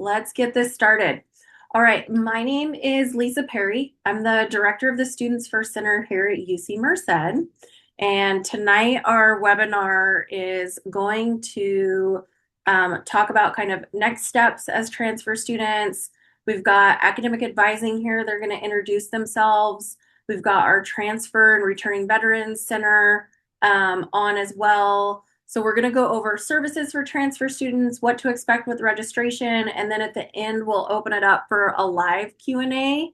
let's get this started. All right, my name is Lisa Perry. I'm the director of the Students First Center here at UC Merced. And tonight our webinar is going to talk about kind of next steps as transfer students. We've got academic advising here. They're going to introduce themselves. We've got our Transfer and Returning Veterans Center on as well. So we're going to go over services for transfer students, what to expect with registration, and then at the end we'll open it up for a live Q&A.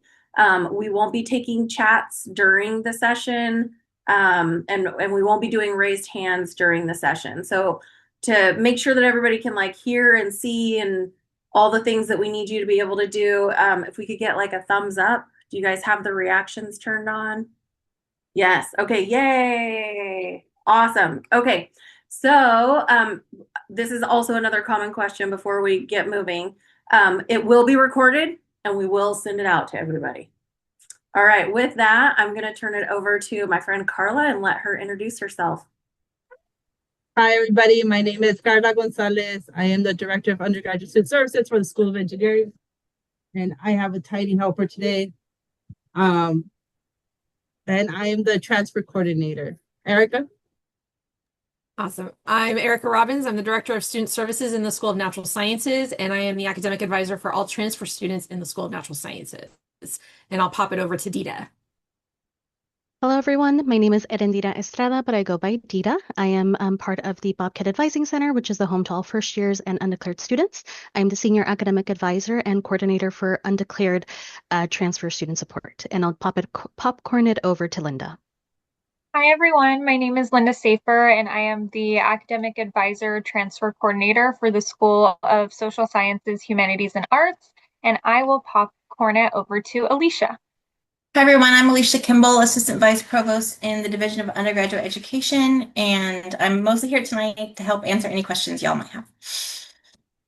We won't be taking chats during the session, and we won't be doing raised hands during the session. So to make sure that everybody can like hear and see and all the things that we need you to be able to do, if we could get like a thumbs up. Do you guys have the reactions turned on? Yes. Okay. Yay. Awesome. Okay. So this is also another common question before we get moving. It will be recorded and we will send it out to everybody. All right. With that, I'm going to turn it over to my friend Carla and let her introduce herself. Hi, everybody. My name is Carla Gonzalez. I am the Director of Undergraduate Student Services for the School of Engineering, and I have a tiny helper today. And I am the Transfer Coordinator. Erica? Awesome. I'm Erica Robbins. I'm the Director of Student Services in the School of Natural Sciences, and I am the Academic Advisor for all transfer students in the School of Natural Sciences. And I'll pop it over to Dita. Hello, everyone. My name is Erendira Estrada, but I go by Dita. I am part of the Bobcat Advising Center, which is the home to all first years and undeclared students. I'm the Senior Academic Advisor and Coordinator for undeclared transfer student support. And I'll popcorn it over to Linda. Hi, everyone. My name is Linda Safer, and I am the Academic Advisor Transfer Coordinator for the School of Social Sciences, Humanities, and Arts. And I will popcorn it over to Alicia. Hi, everyone. I'm Alicia Kimball, Assistant Vice Provost in the Division of Undergraduate Education, and I'm mostly here tonight to help answer any questions y'all might have.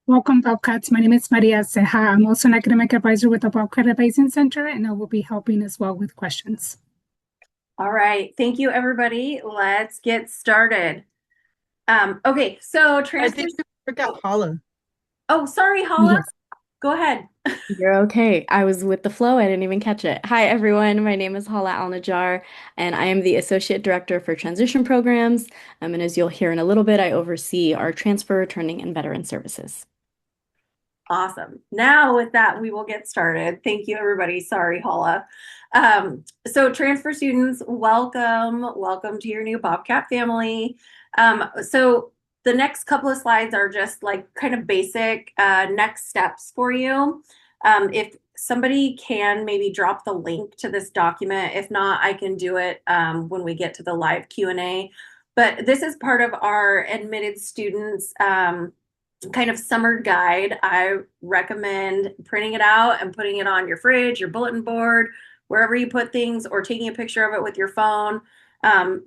Welcome, Bobcats. My name is Maria Ceja. I'm also an Academic Advisor with the Bobcat Advising Center, and I will be helping as well with questions. All right. Thank you, everybody. Let's get started. Okay, so transfer. I think we forgot Hala. Oh, sorry, Hala. Yes. Go ahead. You're okay. I was with the flow. I didn't even catch it. Hi, everyone. My name is Hala Al-Najjar, and I am the Associate Director for Transition Programs. And as you'll hear in a little bit, I oversee our transfer, returning, and veteran services. Awesome. Now with that, we will get started. Thank you, everybody. Sorry, Hala. So transfer students, welcome. Welcome to your new Bobcat family. So the next couple of slides are just like kind of basic next steps for you. If somebody can maybe drop the link to this document. If not, I can do it when we get to the live Q&A. But this is part of our admitted students kind of summer guide. I recommend printing it out and putting it on your fridge, your bulletin board, wherever you put things, or taking a picture of it with your phone.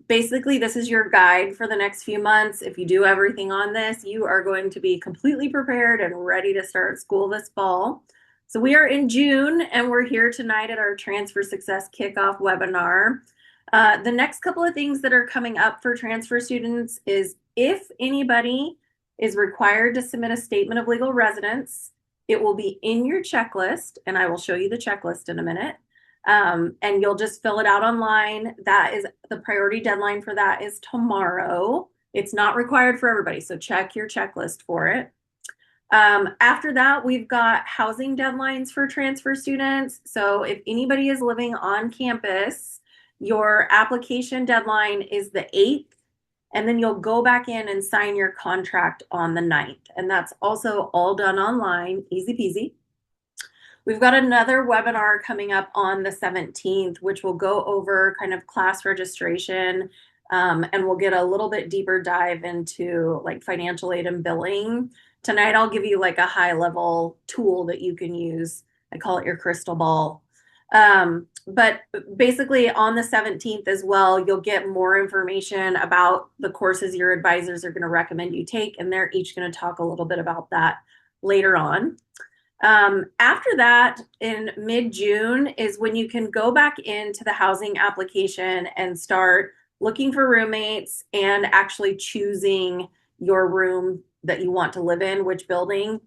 Basically, this is your guide for the next few months. If you do everything on this, you are going to be completely prepared and ready to start school this fall. So we are in June, and we're here tonight at our Transfer Success Kickoff webinar. The next couple of things that are coming up for transfer students is if anybody is required to submit a statement of legal residence, it will be in your checklist, and I will show you the checklist in a minute. And you'll just fill it out online. That is the priority deadline for that is tomorrow. It's not required for everybody, so check your checklist for it. After that, we've got housing deadlines for transfer students. So if anybody is living on campus, your application deadline is the 8th, and then you'll go back in and sign your contract on the 9th. And that's also all done online, easy peasy. We've got another webinar coming up on the 17th, which will go over kind of class registration, and we'll get a little bit deeper dive into like financial aid and billing. Tonight, I'll give you like a high level tool that you can use. I call it your crystal ball. But basically on the 17th as well, you'll get more information about the courses your advisors are going to recommend you take, and they're each going to talk a little bit about that later on. After that, in mid-June is when you can go back into the housing application and start looking for roommates and actually choosing your room that you want to live in, which building.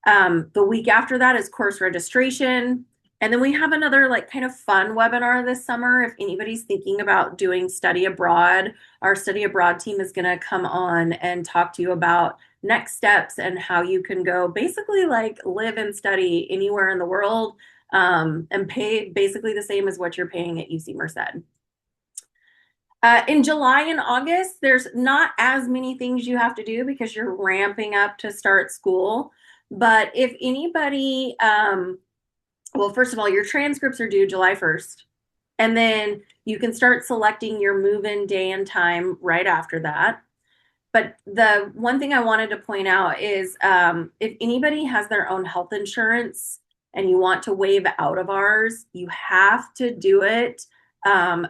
The week after that is course registration. And then we have another like kind of fun webinar this summer. If anybody's thinking about doing study abroad, our study abroad team is going to come on and talk to you about next steps and how you can go basically like live and study anywhere in the world, and pay basically the same as what you're paying at UC Merced. In July and August, there's not as many things you have to do because you're ramping up to start school. But if anybody, well, first of all, your transcripts are due July 1st. And then you can start selecting your move-in day and time right after that. But the one thing I wanted to point out is if anybody has their own health insurance and you want to waive out of ours, you have to do it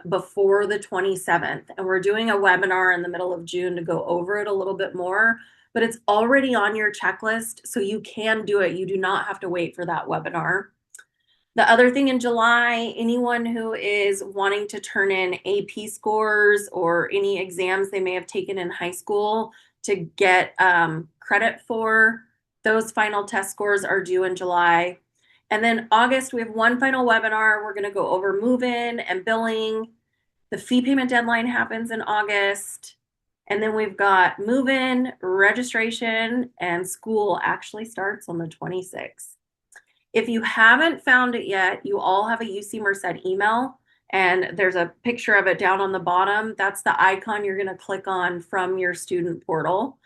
before the 27th. And we're doing a webinar in the middle of June to go over it a little bit more, but it's already on your checklist, so you can do it. You do not have to wait for that webinar. The other thing in July, anyone who is wanting to turn in AP scores or any exams they may have taken in high school to get credit for, those final test scores are due in July. And then August, we have one final webinar. We're going to go over move-in and billing. The fee payment deadline happens in August. And then we've got move-in, registration, and school actually starts on the 26th. If you haven't found it yet, you all have a UC Merced email, and there's a picture of it down on the bottom. That's the icon you're going to click on from your student portal.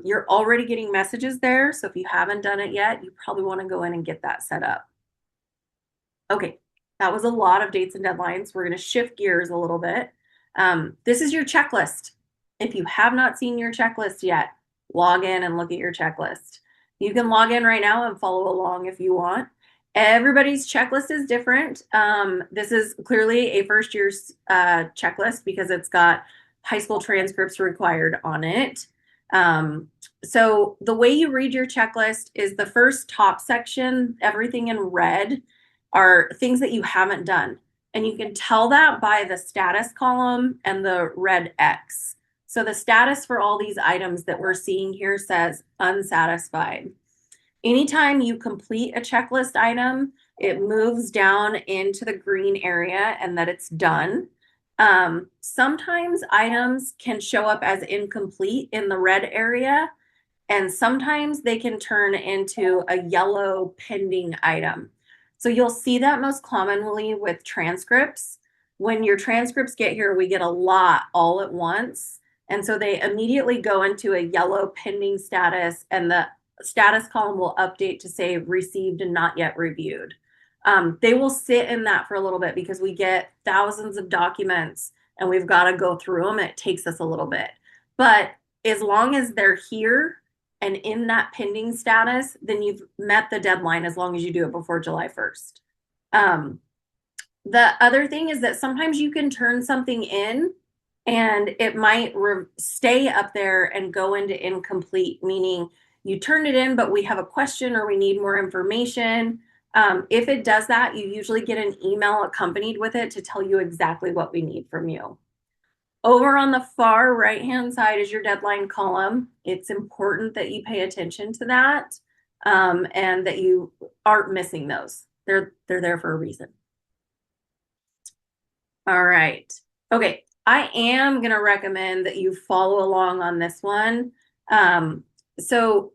You're already getting messages there, so if you haven't done it yet, you probably want to go in and get that set up. Okay, that was a lot of dates and deadlines. We're going to shift gears a little bit. This is your checklist. If you have not seen your checklist yet, log in and look at your checklist. You can log in right now and follow along if you want. Everybody's checklist is different. This is clearly a first year's checklist because it's got high school transcripts required on it. So the way you read your checklist is the first top section, everything in red, are things that you haven't done. And you can tell that by the status column and the red X. So the status for all these items that we're seeing here says unsatisfied. Anytime you complete a checklist item, it moves down into the green area and that it's done. Sometimes items can show up as incomplete in the red area, and sometimes they can turn into a yellow pending item. So you'll see that most commonly with transcripts. When your transcripts get here, we get a lot all at once. And so they immediately go into a yellow pending status, and the status column will update to say received and not yet reviewed. They will sit in that for a little bit because we get thousands of documents and we've got to go through them. It takes us a little bit. But as long as they're here and in that pending status, then you've met the deadline as long as you do it before July 1st. The other thing is that sometimes you can turn something in and it might stay up there and go into incomplete, meaning you turned it in, but we have a question or we need more information. If it does that, you usually get an email accompanied with it to tell you exactly what we need from you. Over on the far right-hand side is your deadline column. It's important that you pay attention to that, and that you aren't missing those. They're there for a reason. All right. Okay. I am going to recommend that you follow along on this one. So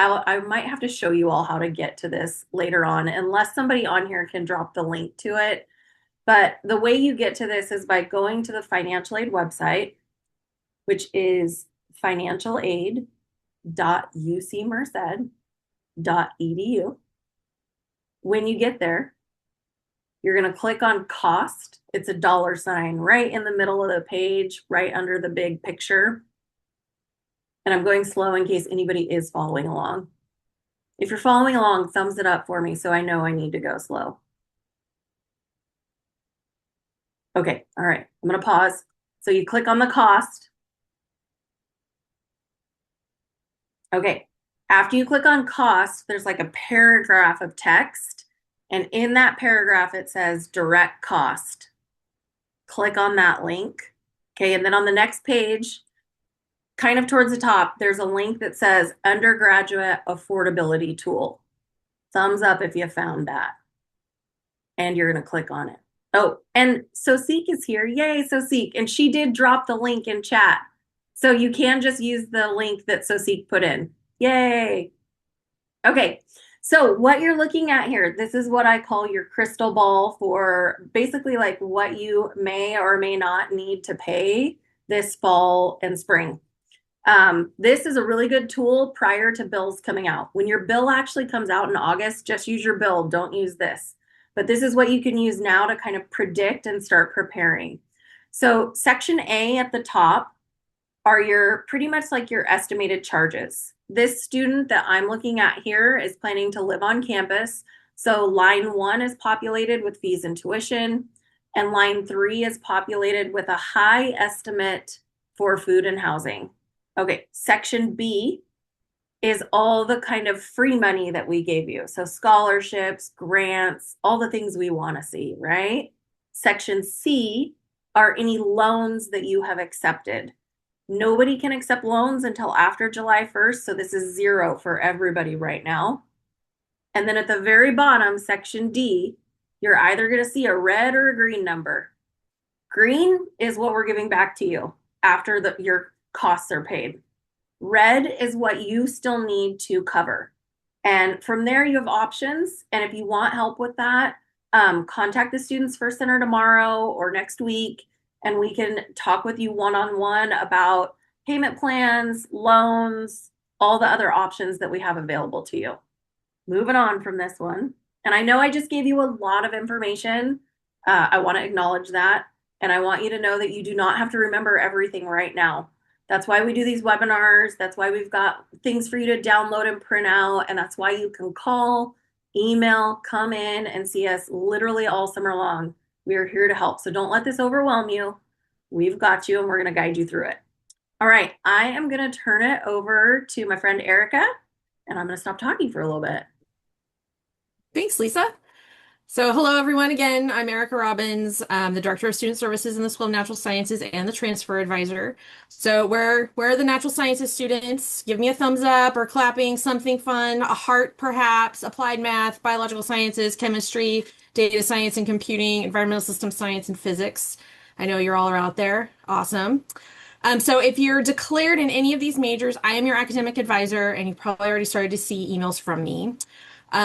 I might have to show you all how to get to this later on, unless somebody on here can drop the link to it. But the way you get to this is by going to the financial aid website, which is financialaid.ucmerced.edu. When you get there, you're going to click on cost. It's a $sign right in the middle of the page, right under the big picture. And I'm going slow in case anybody is following along. If you're following along, thumbs it up for me so I know I need to go slow. Okay, all right, I'm going to pause. So you click on the cost. Okay, after you click on cost, there's like a paragraph of text. And in that paragraph, it says direct cost. Click on that link. Okay, and then on the next page, kind of towards the top, there's a link that says undergraduate affordability tool. Thumbs up if you found that. And you're going to click on it. Oh, and Soseek is here. Yay, Soseek. And she did drop the link in chat. So you can just use the link that Soseek put in. Yay. Okay, so what you're looking at here, this is what I call your crystal ball for basically like what you may or may not need to pay this fall and spring. This is a really good tool prior to bills coming out. When your bill actually comes out in August, just use your bill. Don't use this. But this is what you can use now to kind of predict and start preparing. So section A at the top are your pretty much like your estimated charges. This student that I'm looking at here is planning to live on campus. So line 1 is populated with fees and tuition, and line 3 is populated with a high estimate for food and housing. Okay, section B is all the kind of free money that we gave you. So scholarships, grants, all the things we want to see, right? Section C are any loans that you have accepted. Nobody can accept loans until after July 1st, so this is 0 for everybody right now. And then at the very bottom, section D, you're either going to see a red or a green number. Green is what we're giving back to you after your costs are paid. Red is what you still need to cover. And from there, you have options. And if you want help with that, contact the Students First Center tomorrow or next week, and we can talk with you one-on-one about payment plans, loans, all the other options that we have available to you. Moving on from this one. And I know I just gave you a lot of information. I want to acknowledge that. And I want you to know that you do not have to remember everything right now. That's why we do these webinars. That's why we've got things for you to download and print out. And that's why you can call, email, come in and see us literally all summer long. We are here to help. So don't let this overwhelm you. We've got you and we're going to guide you through it. All right. I am going to turn it over to my friend Erica, and I'm going to stop talking for a little bit. Thanks, Lisa. So hello, everyone. Again, I'm Erica Robbins. I'm the Director of Student Services in the School of Natural Sciences and the Transfer Advisor. So where are the Natural Sciences students? Give me a thumbs up or clapping, something fun, a heart perhaps, applied math, biological sciences, chemistry, data science and computing, environmental system science, and physics. I know you're all out there. Awesome. So if you're declared in any of these majors, I am your academic advisor, and you've probably already started to see emails from me.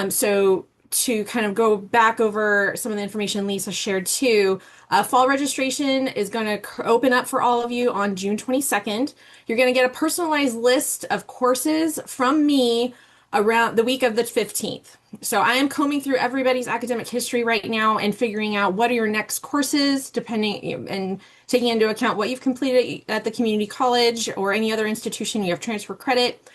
So to kind of go back over some of the information Lisa shared too, fall registration is going to open up for all of you on June 22nd. You're going to get a personalized list of courses from me around the week of the 15th. So I am combing through everybody's academic history right now and figuring out what are your next courses, depending and taking into account what you've completed at the community college or any other institution you have transfer credit.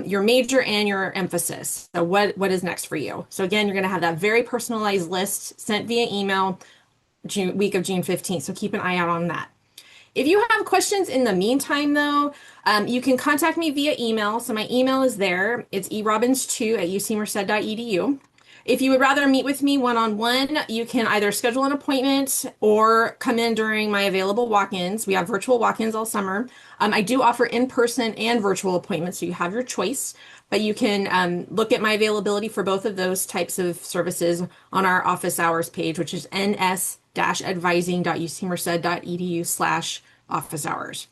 Your major and your emphasis. So what is next for you? So again, you're going to have that very personalized list sent via email week of June 15th. So keep an eye out on that. If you have questions in the meantime, though, you can contact me via email. So my email is there. It's erobbins2@ucmerced.edu. If you would rather meet with me one-on-one, you can either schedule an appointment or come in during my available walk-ins. We have virtual walk-ins all summer. I do offer in-person and virtual appointments, so you have your choice. But you can look at my availability for both of those types of services on our office hours page, which is ns-advising.ucmerced.edu/office hours.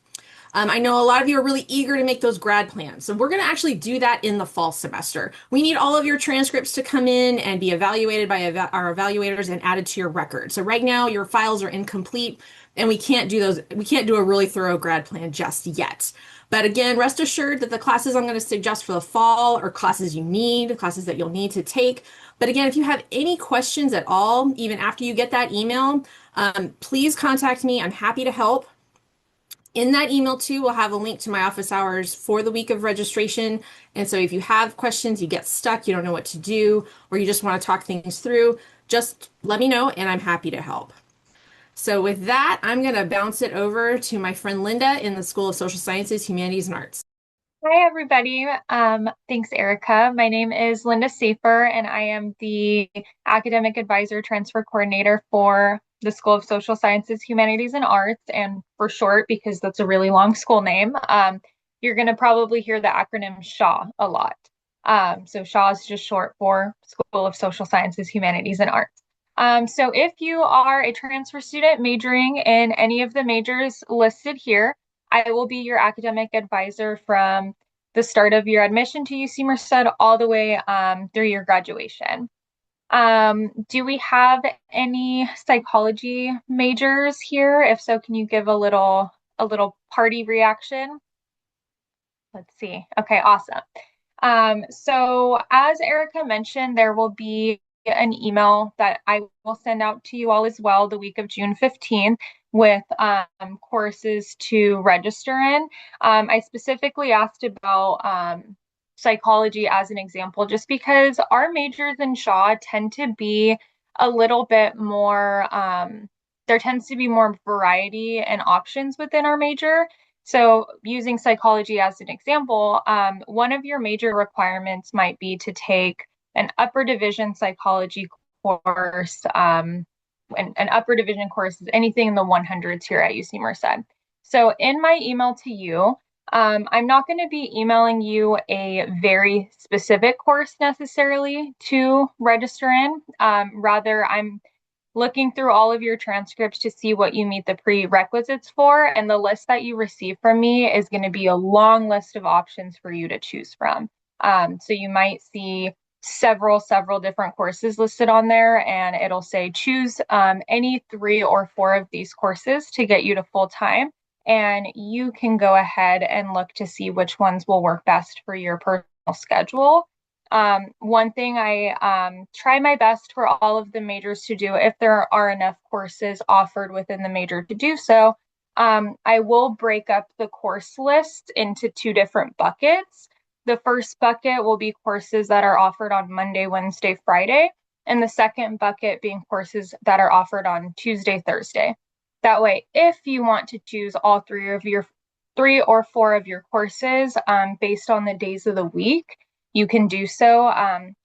I know a lot of you are really eager to make those grad plans. So we're going to actually do that in the fall semester. We need all of your transcripts to come in and be evaluated by our evaluators and added to your record. So right now your files are incomplete and we can't do those. We can't do a really thorough grad plan just yet. But again, rest assured that the classes I'm going to suggest for the fall are classes you need, classes that you'll need to take. But again, if you have any questions at all, even after you get that email, please contact me. I'm happy to help. In that email too, we'll have a link to my office hours for the week of registration. And so if you have questions, you get stuck, you don't know what to do, or you just want to talk things through, just let me know and I'm happy to help. So with that, I'm going to bounce it over to my friend Linda in the School of Social Sciences, Humanities, and Arts. Hi, everybody. Thanks, Erica. My name is Linda Safer, and I am the Academic Advisor Transfer Coordinator for the School of Social Sciences, Humanities, and Arts, and for short, because that's a really long school name. you're going to probably hear the acronym SHAW a lot. So SHAW is just short for School of Social Sciences, Humanities, and Arts. So if you are a transfer student majoring in any of the majors listed here, I will be your academic advisor from the start of your admission to UC Merced all the way through your graduation. Do we have any psychology majors here? If so, can you give a little party reaction? Let's see. Okay, awesome. So as Erica mentioned, there will be an email that I will send out to you all as well the week of June 15th with courses to register in. I specifically asked about psychology as an example, just because our majors in Shaw tend to be a little bit more, there tends to be more variety and options within our major. So using psychology as an example, one of your major requirements might be to take an upper division psychology course. An upper division course is anything in the 100s here at UC Merced. So in my email to you, I'm not going to be emailing you a very specific course necessarily to register in. Rather, I'm looking through all of your transcripts to see what you meet the prerequisites for, and the list that you receive from me is going to be a long list of options for you to choose from. So you might see several different courses listed on there, and it'll say choose any 3 or 4 of these courses to get you to full time, and you can go ahead and look to see which ones will work best for your personal schedule. One thing I try my best for all of the majors to do, if there are enough courses offered within the major to do so, I will break up the course list into 2 different buckets. The first bucket will be courses that are offered on Monday, Wednesday, Friday, and the second bucket being courses that are offered on Tuesday, Thursday. That way, if you want to choose all 3 or 4 of your courses based on the days of the week, you can do so,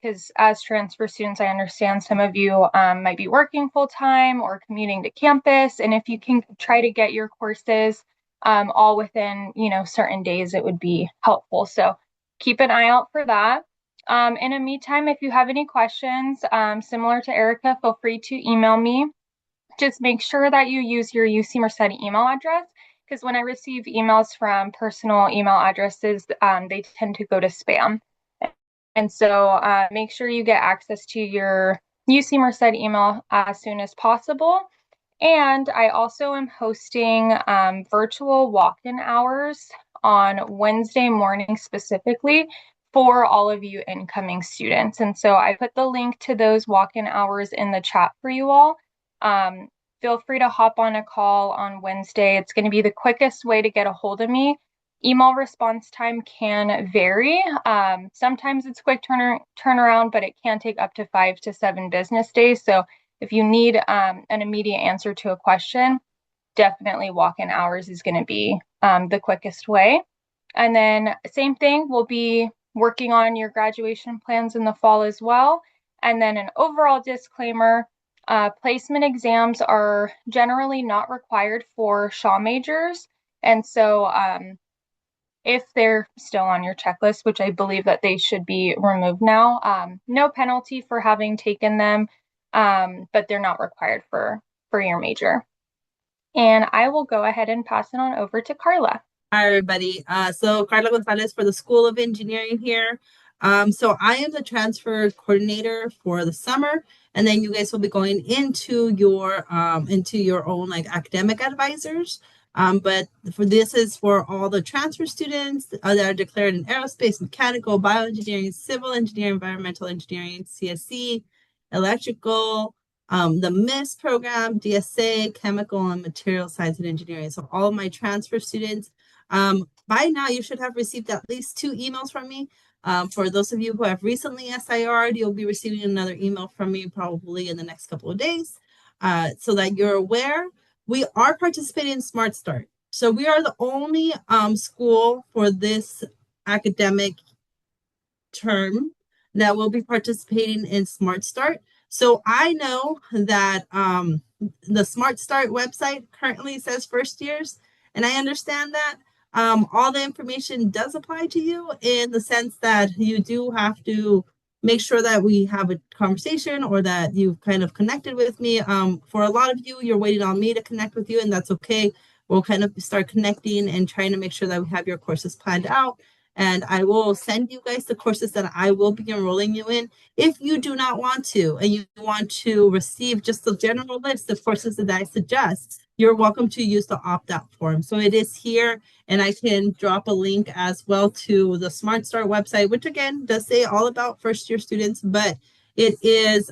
because as transfer students, I understand some of you might be working full-time or commuting to campus, and if you can try to get your courses all within, certain days, it would be helpful. So keep an eye out for that. In the meantime, if you have any questions, similar to Erica, feel free to email me. Just make sure that you use your UC Merced email address, because when I receive emails from personal email addresses, they tend to go to spam. And so make sure you get access to your UC Merced email as soon as possible. And I also am hosting virtual walk-in hours on Wednesday morning specifically for all of you incoming students. And so I put the link to those walk-in hours in the chat for you all. Feel free to hop on a call on Wednesday. It's going to be the quickest way to get a hold of me. Email response time can vary. Sometimes it's quick turnaround, but it can take up to 5 to 7 business days. So if you need an immediate answer to a question, definitely walk-in hours is going to be the quickest way. And then same thing, we'll be working on your graduation plans in the fall as well. And then an overall disclaimer, placement exams are generally not required for Shaw majors. And so if they're still on your checklist, which I believe that they should be removed now, no penalty for having taken them, but they're not required for your major. And I will go ahead and pass it on over to Carla. Hi, everybody. So Carla Gonzalez for the School of Engineering here. So I am the transfer coordinator for the summer, and then you guys will be going into your own like academic advisors. But for this is for all the transfer students that are declared in aerospace, mechanical, bioengineering, civil engineering, environmental engineering, CSE, electrical, the MIS program, DSA, chemical and material science and engineering. So all of my transfer students, by now you should have received at least 2 emails from me. For those of you who have recently SIR'd, you'll be receiving another email from me probably in the next couple of days, so that you're aware. We are participating in Smart Start. So we are the only school for this academic term that will be participating in Smart Start. So I know that the Smart Start website currently says first years, and I understand that. All the information does apply to you in the sense that you do have to make sure that we have a conversation or that you've kind of connected with me. For a lot of you, you're waiting on me to connect with you, and that's okay. We'll kind of start connecting and trying to make sure that we have your courses planned out. And I will send you guys the courses that I will be enrolling you in. If you do not want to, and you want to receive just the general list of courses that I suggest, you're welcome to use the opt-out form. So it is here, and I can drop a link as well to the Smart Start website, which again does say all about first year students, but it is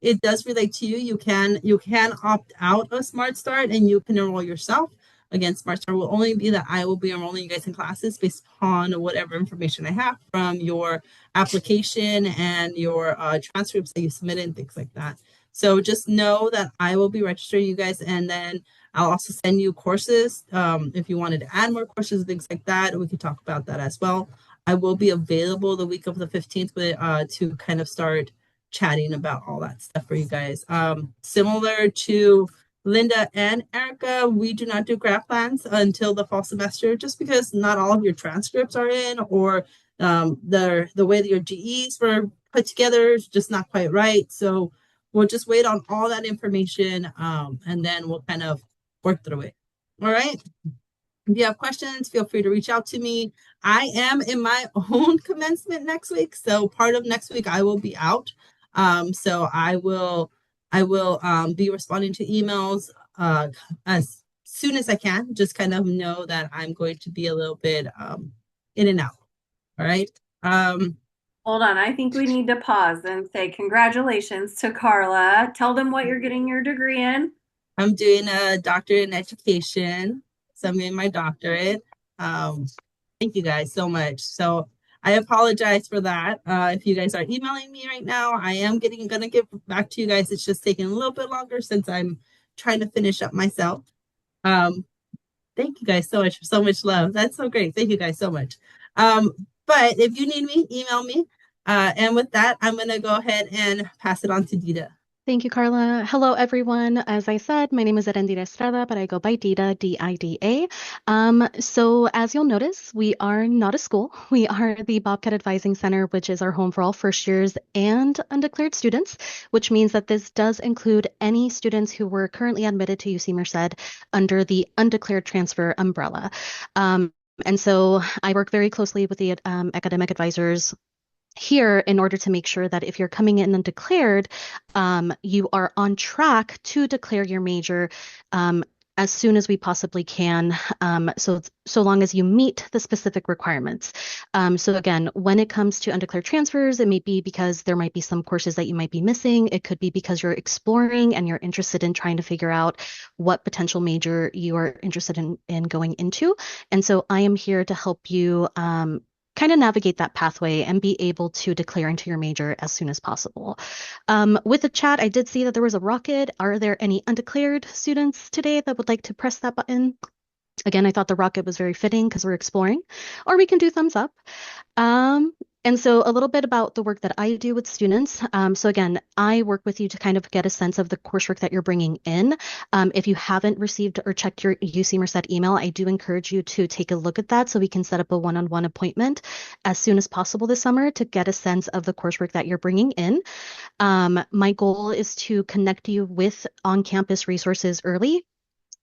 it does relate to you. You can opt out of Smart Start and you can enroll yourself. Again, Smart Start will only be that I will be enrolling you guys in classes based upon whatever information I have from your application and your transcripts that you submitted and things like that. So just know that I will be registering you guys, and then I'll also send you courses. If you wanted to add more courses, things like that, we could talk about that as well. I will be available the week of the 15th to kind of start chatting about all that stuff for you guys. Similar to Linda and Erica, we do not do grad plans until the fall semester, just because not all of your transcripts are in, or the way that your GEs were put together is just not quite right. So we'll just wait on all that information, and then we'll kind of work through it. All right. If you have questions, feel free to reach out to me. I am in my own commencement next week, so part of next week I will be out. So I will be responding to emails as soon as I can. Just kind of know that I'm going to be a little bit in and out. All right. Hold on. I think we need to pause and say congratulations to Carla. Tell them what you're getting your degree in. I'm doing a doctorate in education. So I'm getting my doctorate. Thank you guys so much. So I apologize for that. If you guys are emailing me right now, I am gonna get back to you guys. It's just taking a little bit longer since I'm trying to finish up myself. Thank you guys so much for so much love. That's so great. Thank you guys so much. But if you need me, email me. And with that, I'm gonna go ahead and pass it on to Dita. Thank you, Carla. Hello, everyone. As I said, my name is Erendira Estrada, but I go by Dida, D-I-D-A. So as you'll notice, we are not a school. We are the Bobcat Advising Center, which is our home for all first years and undeclared students, which means that this does include any students who were currently admitted to UC Merced under the undeclared transfer umbrella. And so I work very closely with the academic advisors here in order to make sure that if you're coming in undeclared, you are on track to declare your major as soon as we possibly can, so long as you meet the specific requirements. So again, when it comes to undeclared transfers, it may be because there might be some courses that you might be missing. It could be because you're exploring and you're interested in trying to figure out what potential major you are interested in going into. And so I am here to help you kind of navigate that pathway and be able to declare into your major as soon as possible. With the chat, I did see that there was a rocket. Are there any undeclared students today that would like to press that button? Again, I thought the rocket was very fitting because we're exploring, or we can do thumbs up. And so a little bit about the work that I do with students. So again, I work with you to kind of get a sense of the coursework that you're bringing in. If you haven't received or checked your UC Merced email, I do encourage you to take a look at that so we can set up a one-on-one appointment as soon as possible this summer to get a sense of the coursework that you're bringing in. My goal is to connect you with on-campus resources early,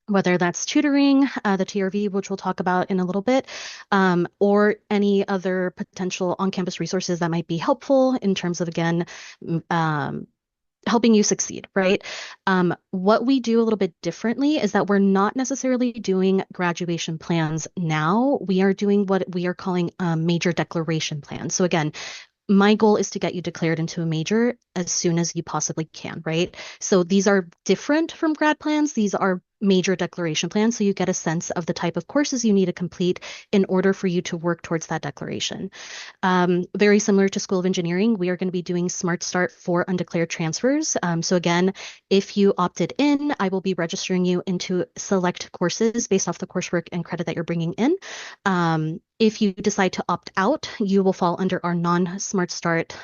whether that's tutoring, the TRV, which we'll talk about in a little bit, or any other potential on-campus resources that might be helpful in terms of, again, helping you succeed, right? What we do a little bit differently is that we're not necessarily doing graduation plans now. We are doing what we are calling major declaration plans. So again, my goal is to get you declared into a major as soon as you possibly can, right? So these are different from grad plans. These are major declaration plans. So you get a sense of the type of courses you need to complete in order for you to work towards that declaration. Very similar to School of Engineering, we are going to be doing Smart Start for undeclared transfers. So again, if you opted in, I will be registering you into select courses based off the coursework and credit that you're bringing in. If you decide to opt out, you will fall under our non-Smart Start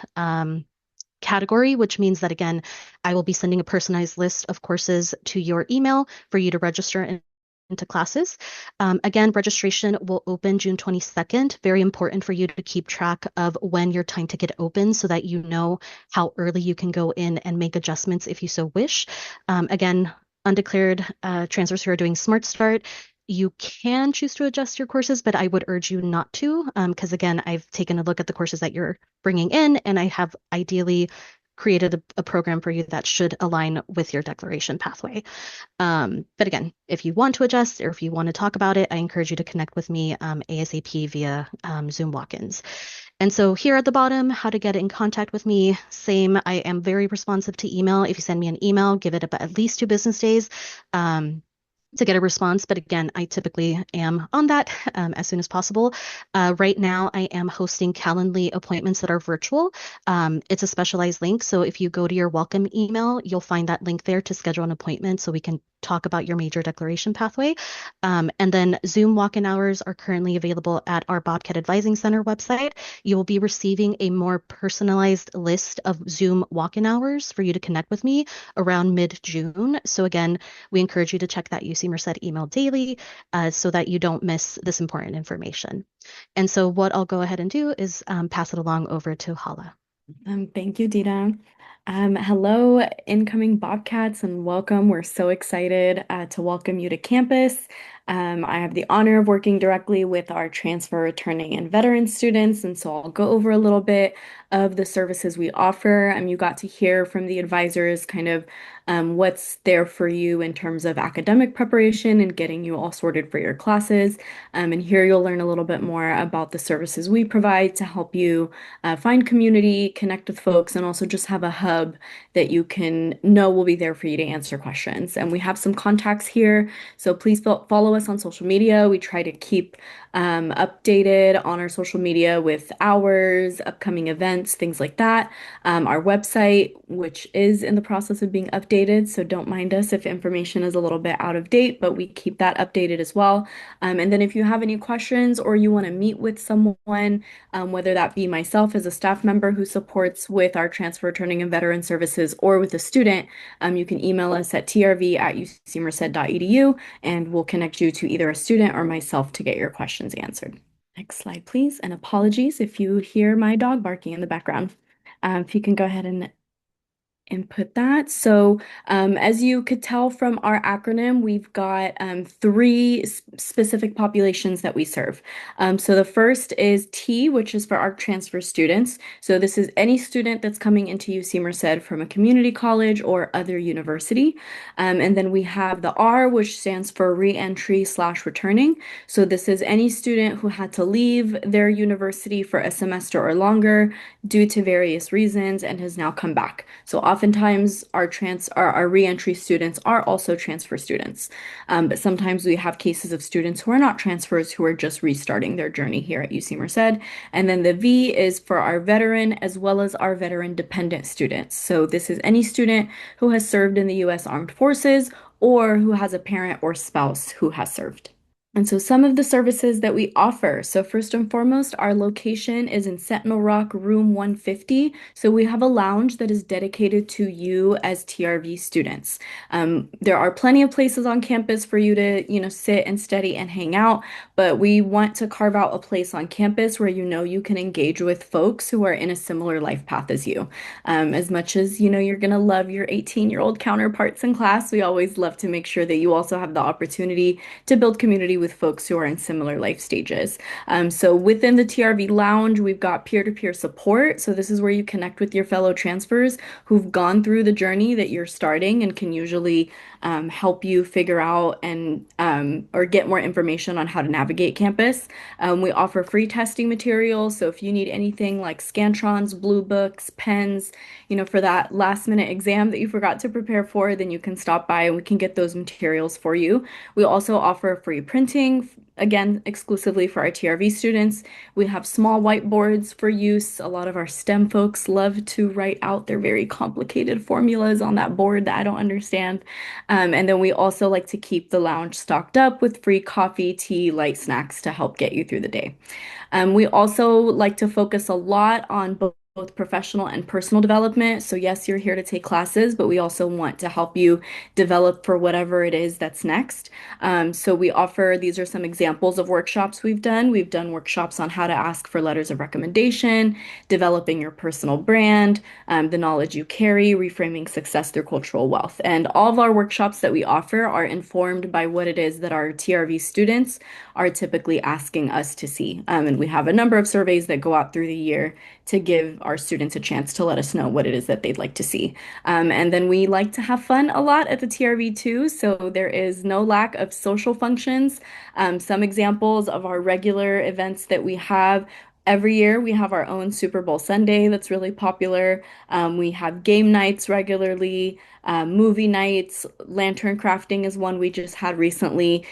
category, which means that, again, I will be sending a personalized list of courses to your email for you to register into classes. Again, registration will open June 22nd. Very important for you to keep track of when your time ticket opens so that you know how early you can go in and make adjustments if you so wish. Again, undeclared transfers who are doing Smart Start, you can choose to adjust your courses, but I would urge you not to, because again, I've taken a look at the courses that you're bringing in, and I have ideally created a program for you that should align with your declaration pathway. But again, if you want to adjust or if you want to talk about it, I encourage you to connect with me ASAP via Zoom walk-ins. And so here at the bottom, how to get in contact with me. Same, I am very responsive to email. If you send me an email, give it about at least 2 business days. To get a response. But again, I typically am on that as soon as possible. Right now, I am hosting Calendly appointments that are virtual. It's a specialized link. So if you go to your welcome email, you'll find that link there to schedule an appointment so we can talk about your major declaration pathway. And then Zoom walk-in hours are currently available at our Bobcat Advising Center website. You will be receiving a more personalized list of Zoom walk-in hours for you to connect with me around mid-June. So again, we encourage you to check that UC Merced email daily so that you don't miss this important information. And so what I'll go ahead and do is pass it along over to Hala. Thank you, Dita. Hello, incoming Bobcats, and welcome. We're so excited to welcome you to campus. I have the honor of working directly with our transfer, returning, and veteran students, and so I'll go over a little bit of the services we offer. You got to hear from the advisors kind of what's there for you in terms of academic preparation and getting you all sorted for your classes. And here you'll learn a little bit more about the services we provide to help you find community, connect with folks, and also just have a hub that you can know will be there for you to answer questions. And we have some contacts here, so please follow us on social media. We try to keep updated on our social media with hours, upcoming events, things like that. Our website, which is in the process of being updated, so don't mind us if information is a little bit out of date, but we keep that updated as well. And then if you have any questions or you want to meet with someone, whether that be myself as a staff member who supports with our transfer, returning, and veteran services, or with a student, you can email us at trv@ucmerced.edu, and we'll connect you to either a student or myself to get your questions answered. Next slide, please. And apologies if you hear my dog barking in the background. If you can go ahead and input that. So as you could tell from our acronym, we've got 3 specific populations that we serve. So the first is T, which is for our transfer students. So this is any student that's coming into UC Merced from a community college or other university. And then we have the R, which stands for re-entry/returning. So this is any student who had to leave their university for a semester or longer due to various reasons and has now come back. So oftentimes our re-entry students are also transfer students. But sometimes we have cases of students who are not transfers who are just restarting their journey here at UC Merced. And then the V is for our veteran as well as our veteran dependent students. So this is any student who has served in the U.S. Armed Forces or who has a parent or spouse who has served. And so some of the services that we offer. So first and foremost, our location is in Sentinel Rock, room 150. So we have a lounge that is dedicated to you as TRV students. There are plenty of places on campus for you to, sit and study and hang out, but we want to carve out a place on campus where you can engage with folks who are in a similar life path as you. As much as, you're going to love your 18-year-old counterparts in class, we always love to make sure that you also have the opportunity to build community with folks who are in similar life stages. So within the TRV Lounge, we've got peer-to-peer support. So this is where you connect with your fellow transfers who've gone through the journey that you're starting and can usually help you figure out and or get more information on how to navigate campus. We offer free testing materials. So if you need anything like Scantrons, Blue Books, pens, for that last minute exam that you forgot to prepare for, then you can stop by and we can get those materials for you. We also offer free printing, again, exclusively for our TRV students. We have small whiteboards for use. A lot of our STEM folks love to write out their very complicated formulas on that board that I don't understand. And then we also like to keep the lounge stocked up with free coffee, tea, light snacks to help get you through the day. We also like to focus a lot on both both professional and personal development. So yes, you're here to take classes, but we also want to help you develop for whatever it is that's next. So we offer, these are some examples of workshops we've done. We've done workshops on how to ask for letters of recommendation, developing your personal brand, the knowledge you carry, reframing success through cultural wealth. And all of our workshops that we offer are informed by what it is that our TRV students are typically asking us to see. And we have a number of surveys that go out through the year to give our students a chance to let us know what it is that they'd like to see. And then we like to have fun a lot at the TRV too, so there is no lack of social functions. Some examples of our regular events that we have. Every year we have our own Super Bowl Sunday that's really popular. We have game nights regularly, movie nights, lantern crafting is one we just had recently.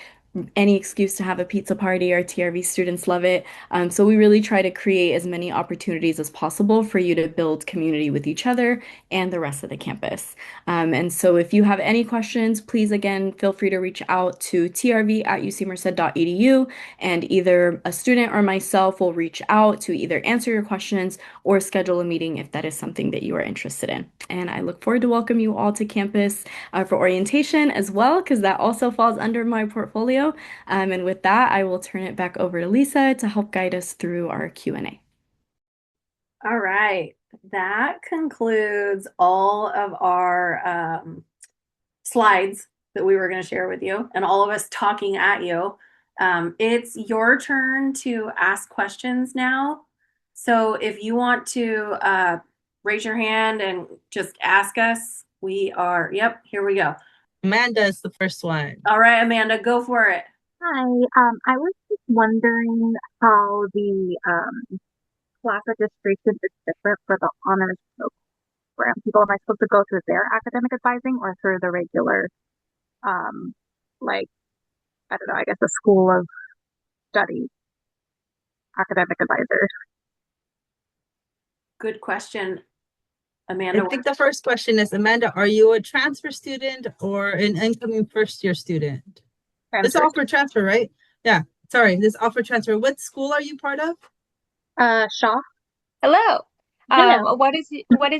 Any excuse to have a pizza party. Our TRV students love it. So we really try to create as many opportunities as possible for you to build community with each other and the rest of the campus. And so if you have any questions, please again, feel free to reach out to trv@ucmerced.edu, and either a student or myself will reach out to either answer your questions or schedule a meeting if that is something that you are interested in. And I look forward to welcome you all to campus for orientation as well, because that also falls under my portfolio. And with that, I will turn it back over to Lisa to help guide us through our Q&A. All right. That concludes all of our slides that we were going to share with you and all of us talking at you. It's your turn to ask questions now. So if you want to raise your hand and just ask us, yep, here we go. Amanda is the first one. All right, Amanda, go for it. Hi, I was just wondering how the class registration is different for the honors program. People, am I supposed to go through their academic advising or through the regular, like, I don't know, I guess the School of Study academic advisors? Good question, I Amanda. think the first question is, Amanda, are you a transfer student or an incoming first year student? This Transfer. offer transfer, right? Yeah, sorry, this offer transfer. What school are you part of? Shaw. Hello. Hello. What is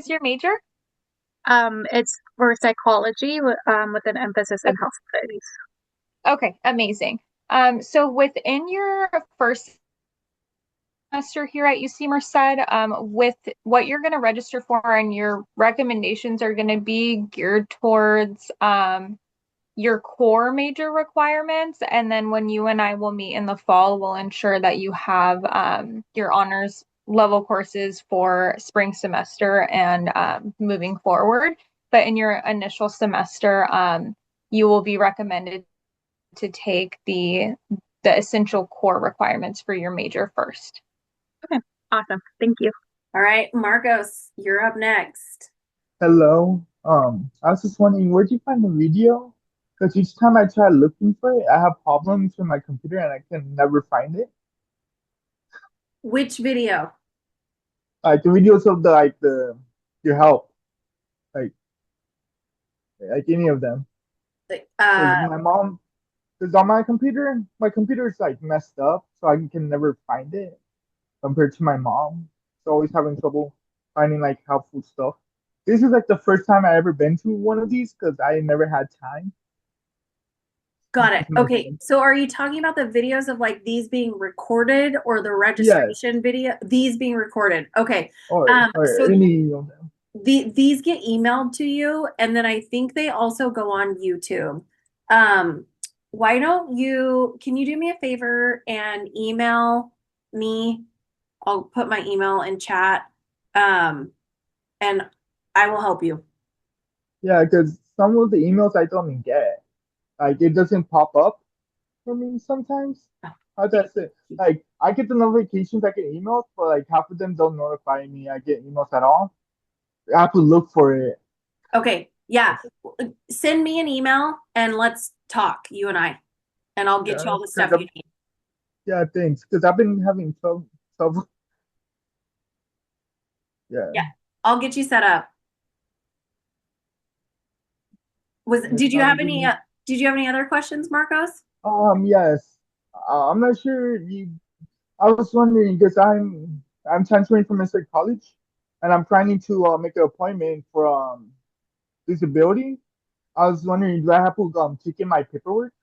your major? It's for psychology with an emphasis in health studies. Okay, amazing. So within your first semester here at UC Merced, with what you're going to register for and your recommendations are going to be geared towards your core major requirements. And then when you and I will meet in the fall, we'll ensure that you have your honors level courses for spring semester and moving forward. But in your initial semester, you will be recommended to take the essential core requirements for your major first. Okay, awesome. Thank you. All right, Marcos, you're up next. Hello. I was just wondering, where'd you find the video? Because each time I try looking for it, I have problems with my computer and I can never find it. Which video? Like the videos of your help, like any of them. Because my mom, because on my computer is like messed up, so I can never find it. Compared to my mom, she's always having trouble finding like helpful stuff. This is like the first time I ever been to one of these because I never had time. Got it. Okay, so are you talking about the videos of like these being recorded or the registration video? These being recorded. Okay. Or so any of them. these get emailed to you, and then I think they also go on YouTube. Why don't can you do me a favor and email me? I'll put my email in chat, and I will help you. Yeah, because some of the emails I don't even get. Like it doesn't pop up for me sometimes. How's that say? Like I get the notifications, I get emails, but like half of them don't notify me I get emails at all. I have to look for it. Okay, yeah. Send me an email and let's talk, you and I, and I'll get you all the stuff you need. Yeah, thanks. Because I've been having trouble. Yeah. Yeah, I'll get you set up. Did you have any other questions, Marcos? Yes. I'm not sure I was wondering because I'm transferring from Merced College and I'm trying to make an appointment for disability. I was wondering, do I have to take in my paperwork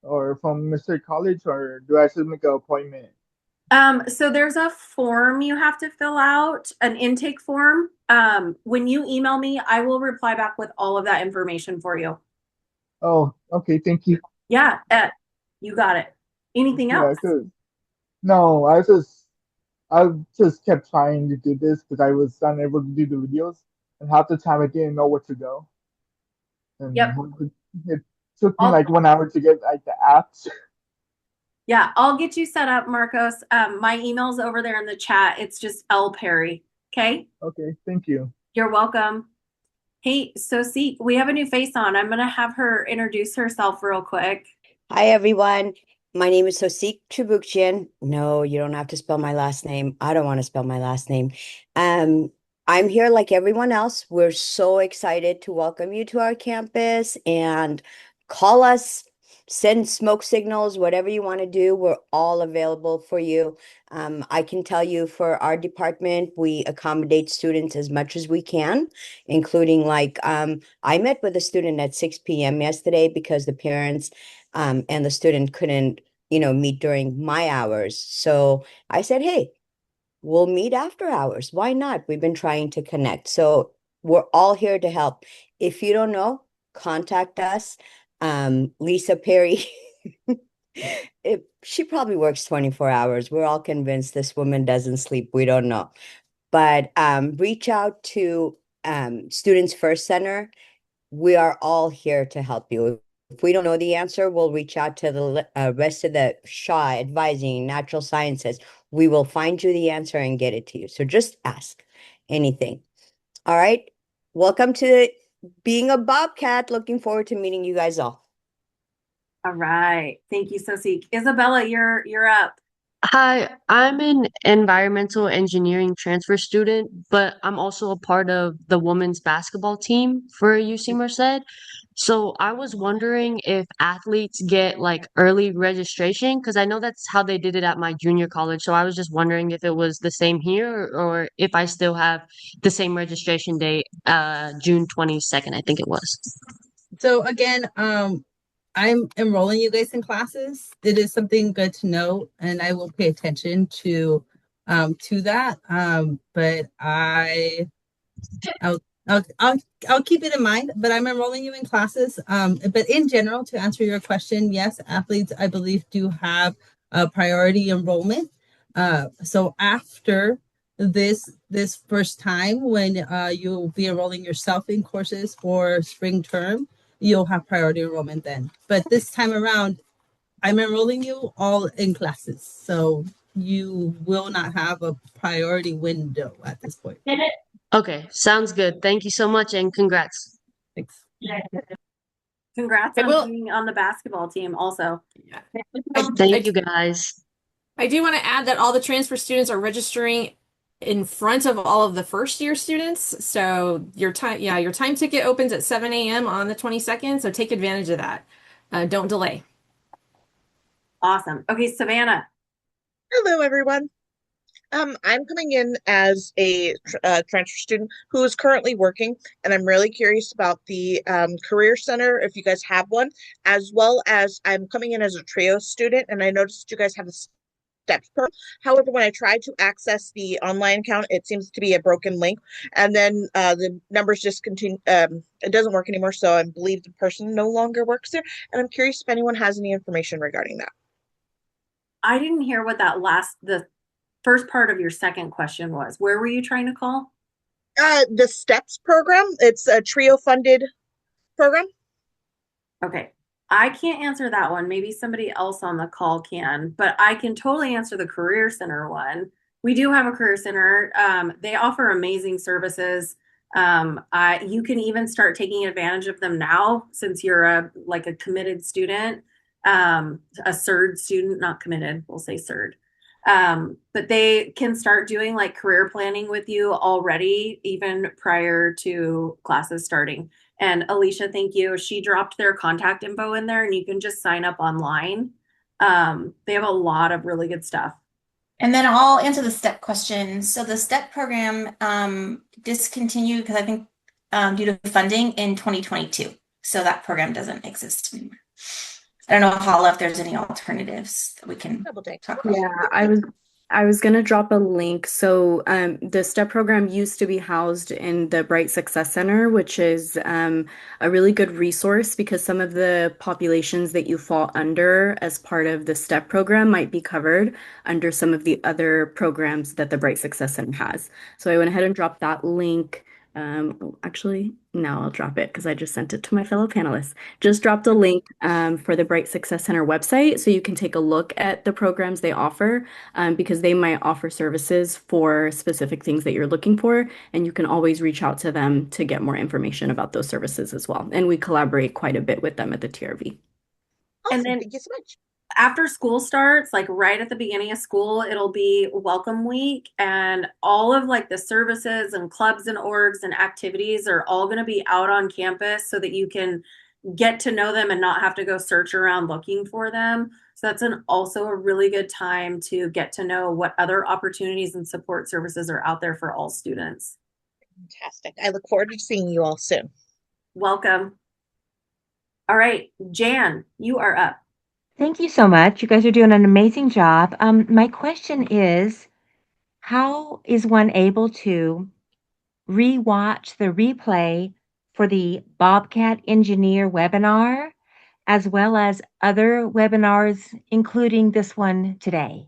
or from Mr. College, or do I have to make an appointment? So there's a form you have to fill out, an intake form. When you email me, I will reply back with all of that information for you. Oh, okay, thank you. Yeah, you got it. Anything else? No, I just kept trying to do this because I was unable to do the videos, and half the time I didn't know where to go. And Yep. it took me like 1 hour to get like the apps. Yeah, I'll get you set up, Marcos. My email's over there in the chat. It's just L Perry. Okay. Okay, thank you. You're welcome. Hey, so see, we have a new face on. I'm gonna have her introduce herself real quick. Hi, everyone. My name is Sosik Chibukjian. No, you don't have to spell my last name. I don't want to spell my last name. I'm here like everyone else. We're so excited to welcome you to our campus and call us, send smoke signals, whatever you want to do. We're all available for you. I can tell you for our department, we accommodate students as much as we can, including I met with a student at 6 p.m. yesterday because the parents and the student couldn't, meet during my hours. So I said, hey, we'll meet after hours. Why not? We've been trying to connect. So we're all here to help. If you don't know, contact us. Lisa Perry, she probably works 24 hours. We're all convinced this woman doesn't sleep. We don't know. But reach out to Students First Center. We are all here to help you. If we don't know the answer, we'll reach out to the rest of the Shaw Advising Natural Sciences. We will find you the answer and get it to you. So just ask anything. All right. Welcome to being a Bobcat. Looking forward to meeting you guys all. All right. Thank you, Sosik. Isabella, you're up. Hi, I'm an environmental engineering transfer student, but I'm also a part of the women's basketball team for UC Merced. So I was wondering if athletes get like early registration, because I know that's how they did it at my junior college. So I was just wondering if it was the same here or if I still have the same registration date, June 22nd, I think it was. So again, I'm enrolling you guys in classes. It is something good to know, and I will pay attention to that. But I'll keep it in mind. But I'm enrolling you in classes. But in general, to answer your question, yes, athletes I believe do have a priority enrollment. So after this first time when you'll be enrolling yourself in courses for spring term, you'll have priority enrollment then. But this time around, I'm enrolling you all in classes. So you will not have a priority window at this point. Okay, sounds good. Thank you so much and congrats. Thanks. Congrats on being on the basketball team also. Yeah. Thank you guys. I do want to add that all the transfer students are registering in front of all of the first year students. So your time ticket opens at 7 a.m. on the 22nd. So take advantage of that. Don't delay. Awesome. Okay, Savannah. Hello, everyone. I'm coming in as a transfer student who is currently working, and I'm really curious about the Career Center, if you guys have one, as well as I'm coming in as a TRIO student, and I noticed you guys have a steps program. However, when I tried to access the online account, it seems to be a broken link, and then the numbers just continue. It doesn't work anymore, so I believe the person no longer works there, and I'm curious if anyone has any information regarding that. I didn't hear what the first part of your second question was. Where were you trying to call? The STEPS program. It's a TRIO funded program. Okay. I can't answer that one. Maybe somebody else on the call can, but I can totally answer the Career Center one. We do have a Career Center. They offer amazing services. You can even start taking advantage of them now since you're a committed student, a CERD student, not committed. We'll say CERD. But they can start doing like career planning with you already, even prior to classes starting. And Alicia, thank you. She dropped their contact info in there and you can just sign up online. They have a lot of really good stuff. And then I'll answer the STEP question. So the STEP program discontinued because I think due to funding in 2022. So that program doesn't exist anymore. I don't know, Hala, if there's any alternatives that we can talk about. Yeah, I was gonna drop a link. So the STEP program used to be housed in the Bright Success Center, which is a really good resource because some of the populations that you fall under as part of the STEP program might be covered under some of the other programs that the Bright Success Center has. So I went ahead and dropped that link. Actually, now I'll drop it because I just sent it to my fellow panelists. Just dropped a link for the Bright Success Center website so you can take a look at the programs they offer because they might offer services for specific things that you're looking for, and you can always reach out to them to get more information about those services as well. And we collaborate quite a bit with them at the TRV. Awesome. And then thank you so much. After school starts, like right at the beginning of school, it'll be welcome week, and all of like the services and clubs and orgs and activities are all going to be out on campus so that you can get to know them and not have to go search around looking for them. So that's also a really good time to get to know what other opportunities and support services are out there for all students. Fantastic. I look forward to seeing you all soon. Welcome. All right, Jan, you are up. Thank you so much. You guys are doing an amazing job. My question is, how is one able to rewatch the replay for the Bobcat Engineer webinar, as well as other webinars, including this one today?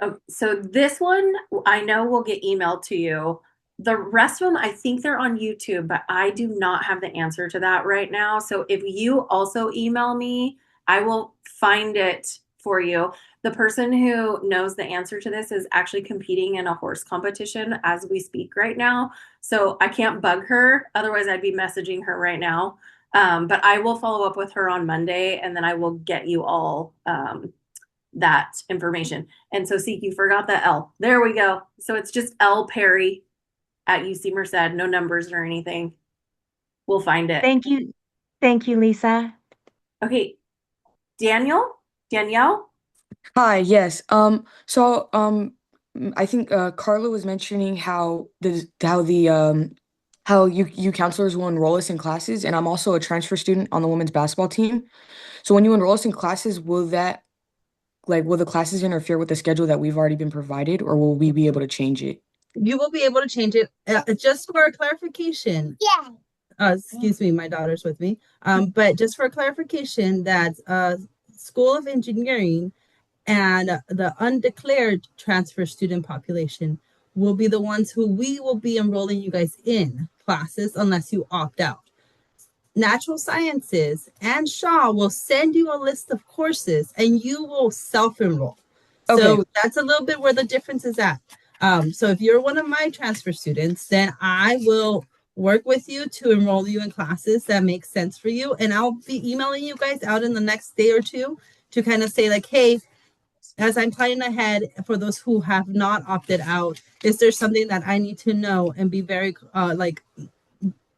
Oh, so this one I know will get emailed to you. The rest of them, I think they're on YouTube, but I do not have the answer to that right now. So if you also email me, I will find it for you. The person who knows the answer to this is actually competing in a horse competition as we speak right now. So I can't bug her. Otherwise, I'd be messaging her right now. But I will follow up with her on Monday, and then I will get you all that information. And so, Seek, you forgot the L. There we go. So it's just L Perry at UC Merced, no numbers or anything. We'll find it. Thank you. Thank you, Lisa. Okay. Danielle? Hi, yes. I think Carla was mentioning how you counselors will enroll us in classes, and I'm also a transfer student on the women's basketball team. So when you enroll us in classes, will the classes interfere with the schedule that we've already been provided, or will we be able to change it? You will be able to change it. Just for clarification. Yeah. Excuse me, my daughter's with me. But just for clarification, that School of Engineering and the undeclared transfer student population will be the ones who we will be enrolling you guys in classes unless you opt out. Natural Sciences and Shaw will send you a list of courses and you will self-enroll. Okay. So that's a little bit where the difference is at. So if you're one of my transfer students, then I will work with you to enroll you in classes that make sense for you. And I'll be emailing you guys out in the next day or two to kind of say like, hey, as I'm planning ahead for those who have not opted out, is there something that I need to know and be very like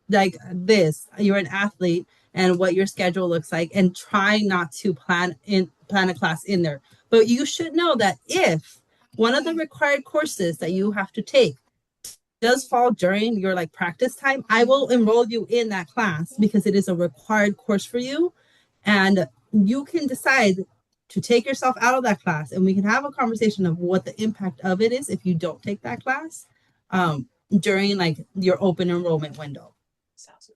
this? You're an athlete and what your schedule looks like, and try not to plan a class in there. But you should know that if one of the required courses that you have to take does fall during your like practice time, I will enroll you in that class because it is a required course for you, and you can decide to take yourself out of that class, and we can have a conversation of what the impact of it is if you don't take that class during like your open enrollment window.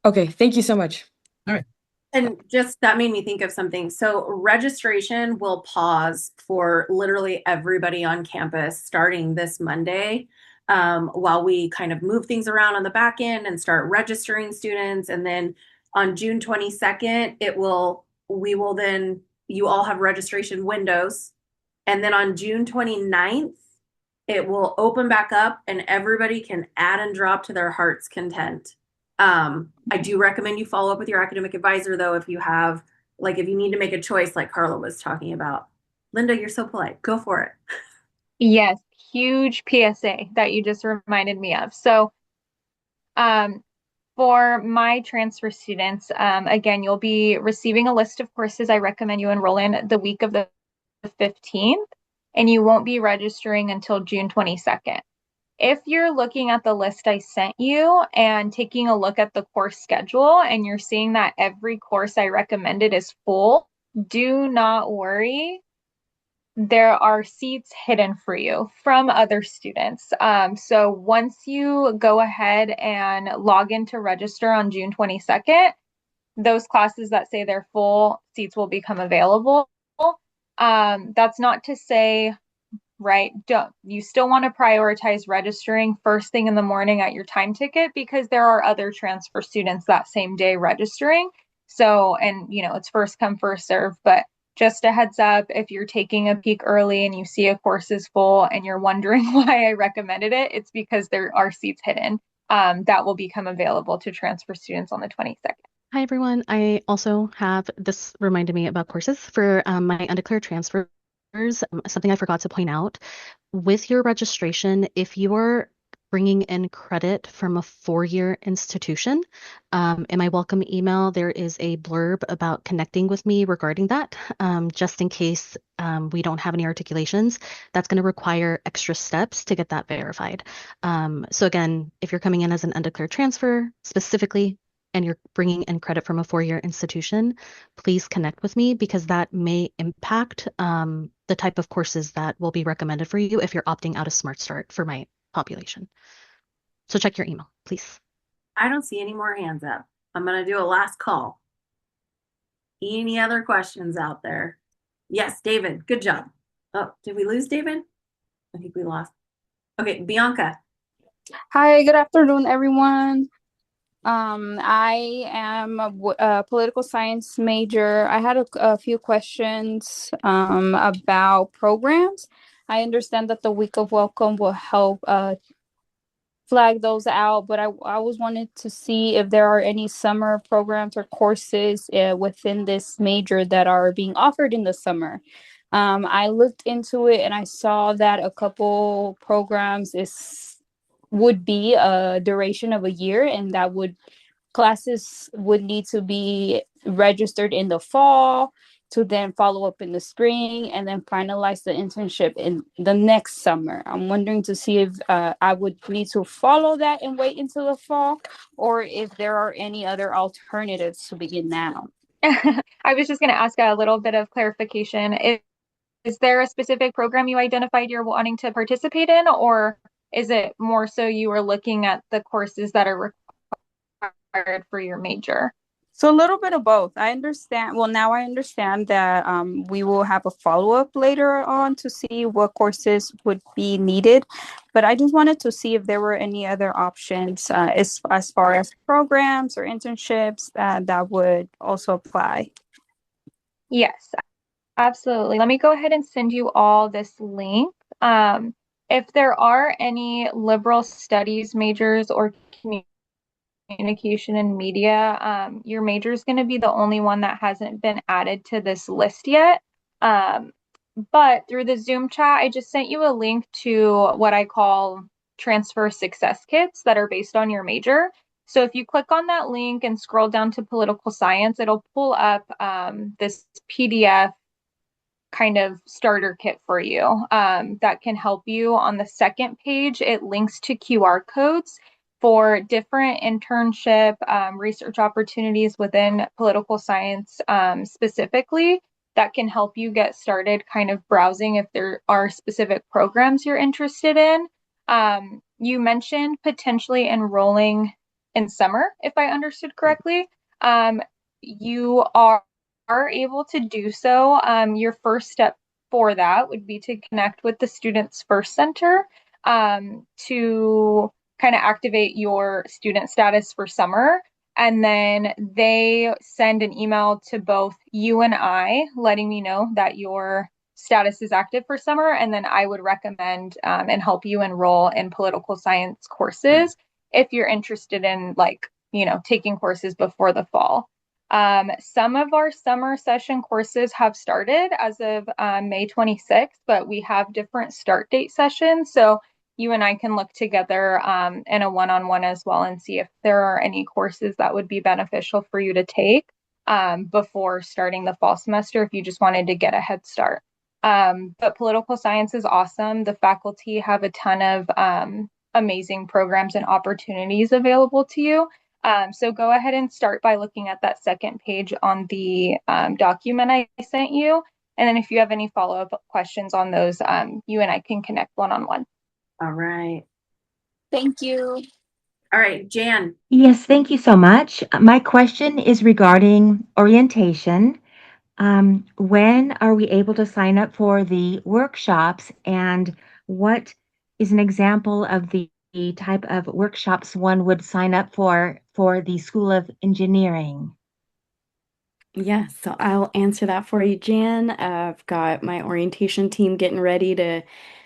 Okay, thank you so much. All right. And just that made me think of something. So registration will pause for literally everybody on campus starting this Monday, while we kind of move things around on the back end and start registering students. And then on June 22nd, you all have registration windows. And then on June 29th, it will open back up and everybody can add and drop to their heart's content. I do recommend you follow up with your academic advisor, though, if you need to make a choice like Carla was talking about. Linda, you're so polite. Go for it. Yes, huge PSA that you just reminded me of. So for my transfer students, again, you'll be receiving a list of courses I recommend you enroll in the week of the 15th. and you won't be registering until June 22nd. If you're looking at the list I sent you and taking a look at the course schedule and you're seeing that every course I recommended is full, do not worry. There are seats hidden for you from other students. So once you go ahead and log in to register on June 22nd, those classes that say they're full, seats will become available. That's not to say, right, you still want to prioritize registering first thing in the morning at your time ticket because there are other transfer students that same day registering. So, and it's first come, first serve, but just a heads up, if you're taking a peek early and you see a course is full and you're wondering why I recommended it, it's because there are seats hidden that will become available to transfer students on the 22nd. Hi, everyone. I also have this reminded me about courses for my undeclared transfers. Something I forgot to point out with your registration, if you are bringing in credit from a four-year institution, in my welcome email, there is a blurb about connecting with me regarding that, just in case we don't have any articulations. That's going to require extra steps to get that verified. So again, if you're coming in as an undeclared transfer specifically, and you're bringing in credit from a four-year institution, please connect with me because that may impact the type of courses that will be recommended for you if you're opting out of Smart Start for my population. So check your email, please. I don't see any more hands up. I'm going to do a last call. Any other questions out there? Yes, David, good job. Oh, did we lose David? I think we lost. Okay, Bianca. Hi, good afternoon, everyone. I am a political science major. I had a few questions about programs. I understand that the week of welcome will help flag those out, but I was wanted to see if there are any summer programs or courses within this major that are being offered in the summer. I looked into it and I saw that a couple programs would be a duration of a year, and that classes would need to be registered in the fall to then follow up in the spring and then finalize the internship in the next summer. I'm wondering to see if I would need to follow that and wait until the fall, or if there are any other alternatives to begin now. I was just going to ask a little bit of clarification. Is there a specific program you identified you're wanting to participate in, or is it more so you were looking at the courses that are required for your major? So a little bit of both. I understand. Well, now I understand that we will have a follow-up later on to see what courses would be needed. But I just wanted to see if there were any other options as far as programs or internships that would also apply. Yes, absolutely. Let me go ahead and send you all this link. If there are any liberal studies majors or communication and media, your major is going to be the only one that hasn't been added to this list yet. But through the Zoom chat, I just sent you a link to what I call transfer success kits that are based on your major. So if you click on that link and scroll down to political science, it'll pull up this PDF kind of starter kit for you that can help you. On the second page, it links to QR codes for different internship research opportunities within political science specifically that can help you get started kind of browsing if there are specific programs you're interested in. You mentioned potentially enrolling in summer, if I understood correctly. You are able to do so. Your first step for that would be to connect with the Students First Center to kind of activate your student status for summer. And then they send an email to both you and I letting me know that your status is active for summer. And then I would recommend and help you enroll in political science courses if you're interested in taking courses before the fall. Some of our summer session courses have started as of May 26th, but we have different start date sessions. So you and I can look together in a one-on-one as well and see if there are any courses that would be beneficial for you to take before starting the fall semester if you just wanted to get a head start. But political science is awesome. The faculty have a ton of amazing programs and opportunities available to you. So go ahead and start by looking at that second page on the document I sent you. And then if you have any follow-up questions on those, you and I can connect one-on-one. All right. Thank you. All right, Jan. Yes, thank you so much. My question is regarding orientation. When are we able to sign up for the workshops, and what is an example of the type of workshops one would sign up for the School of Engineering? Yes, so I'll answer that for you, Jan. I've got my orientation team getting ready to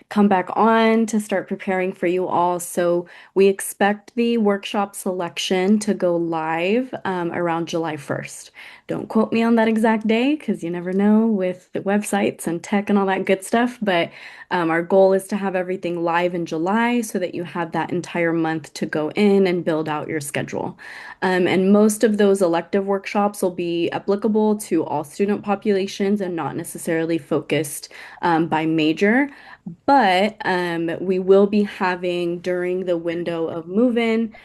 come back on to start preparing for you all. So we expect the workshop selection to go live around July 1st. Don't quote me on that exact day because you never know with the websites and tech and all that good stuff. But our goal is to have everything live in July so that you have that entire month to go in and build out your schedule. And most of those elective workshops will be applicable to all student populations and not necessarily focused by major. But we will be having during the window of move-in,